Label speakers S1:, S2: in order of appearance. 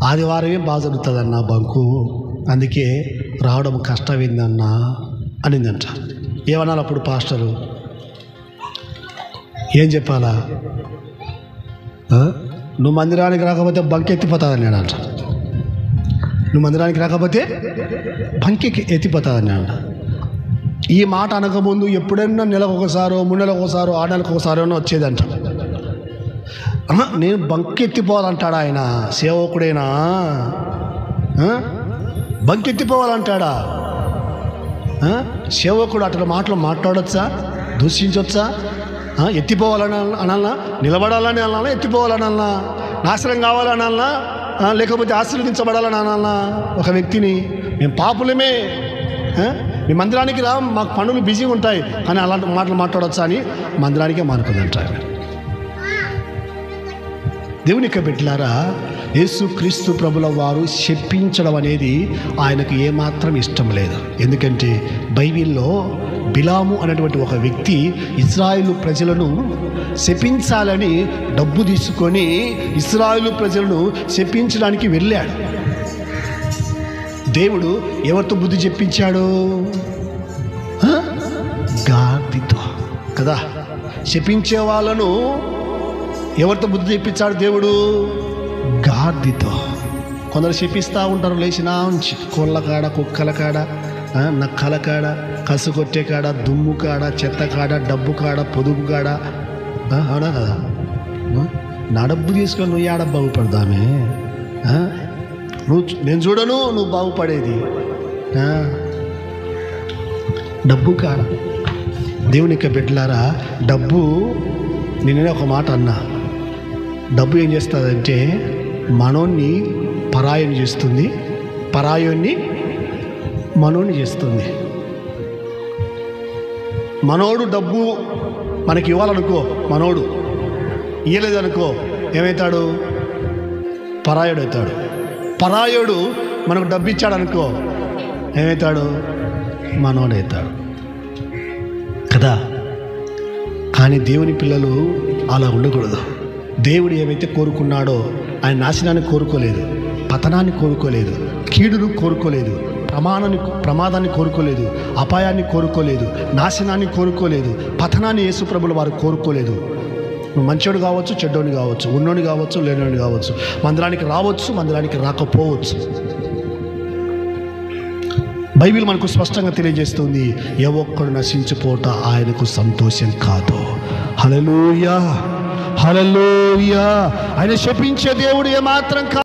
S1: ఆదివారమే బాగా జరుగుతుందన్న బంకు, అందుకే రావడం కష్టమైందన్నా అనిందంట. ఏమనాలి అప్పుడు పాస్టరు? ఏం చెప్పాలా? నువ్వు మందిరానికి రాకపోతే బంక్ ఎత్తిపోతాదని నేనంట. నువ్వు మందిరానికి రాకపోతే బంకి ఎత్తిపోతాదని అంట. ఈ మాట అనకముందు ఎప్పుడైనా నెలకు ఒకసారో, 3 నెలలకు ఒకసారో, 6 నెలలకు ఒకసారో వచ్చేదంట. నేను బంక్ ఎత్తిపోవాలంటాడా ఆయన? సేవకుడేనా? బంక్ ఎత్తిపోవాలంటాడా? సేవకుడు అట్లా మాటలు మాట్లాడొచ్చా? దూషించవచ్చా? ఎత్తిపోవాలని అనాలనా? నిలబడాలని అనాలనా? ఎత్తిపోవాలని అనాలనా? నాశనం కావాలని అనాలనా? లేకపోతే ఆశీర్వదించబడాలని అనాలనా? ఒక వ్యక్తిని మేము పాపులమే, మీ మందిరానికి రా, మాకు పనులు బిజీగా ఉంటాయి, కానీ అలాంటి మాటలు మాట్లాడొచ్చా అని మందిరానికే మానుకుందంటారు. దేవుని యొక్క బిడ్డలారా, యేసుక్రీస్తు ప్రభుల వారు శపించడం అనేది ఆయనకు ఏమాత్రం ఇష్టం లేదు. ఎందుకంటే బైబిల్లో బిలాము అనేటువంటి ఒక వ్యక్తి ఇశ్రాయేలు ప్రజలను శపించాలని డబ్బు తీసుకొని ఇశ్రాయేలు ప్రజలను శపించడానికి వెళ్ళాడు. దేవుడు ఎవరితో బుద్ధి చెప్పించాడు? గాడితో కదా. శపించే వాళ్ళను ఎవరితో బుద్ధి చెప్పించాడు దేవుడు? గాడితో. కొందరు శపిస్తూ ఉంటారు లేచినా ఉంచి, కోళ్ళ కాడ, కుక్కల కాడ, నక్కల కాడ, కసు కొట్టే కాడ, దుమ్ము కాడ, చెత్త కాడ, డబ్బు కాడ, పొదుపు కాడ. అవునా కదా? నా డబ్బు తీసుకొని నువ్వు ఆడ బాగుపడదామే? నేను చూడను నువ్వు బాగుపడేది డబ్బు కాడ. దేవుని యొక్క బిడ్డలారా, డబ్బు, నేనే ఒక మాట అన్నా, డబ్బు ఏం చేస్తుందంటే మనోన్ని పరాయోని చేస్తుంది, పరాయోన్ని మనోని చేస్తుంది. మనోడు డబ్బు మనకి ఇవ్వాలనుకో, మనోడు ఇవ్వలేదనుకో ఏమవుతాడు? పరాయుడు అవుతాడు. పరాయుడు మనకు డబ్బు ఇచ్చాడనుకో ఏమవుతాడు? మనోడవుతాడు కదా. కానీ దేవుని పిల్లలు అలా ఉండకూడదు. దేవుడు ఏమైతే కోరుకున్నాడో ఆయన నాశనాన్ని కోరుకోలేదు, పతనాన్ని కోరుకోలేదు, కీడును కోరుకోలేదు, ప్రమాదాన్ని కోరుకోలేదు, అపాయాన్ని కోరుకోలేదు, నాశనాన్ని కోరుకోలేదు, పతనాన్ని యేసు ప్రభుల వారు కోరుకోలేదు. నువ్వు మంచోడు కావచ్చు, చెడ్డోని కావచ్చు, ఉన్నోని కావచ్చు, లేనోని కావచ్చు, మందిరానికి రావచ్చు, మందిరానికి రాకపోవచ్చు. బైబిల్ మనకు స్పష్టంగా తెలియజేస్తుంది, ఏ ఒక్కడు నశించిపోట ఆయనకు సంతోషం కాదు. హల్లెలూయా, హల్లెలూయా. ఆయన శపించే దేవుడు ఏమాత్రం కాదు.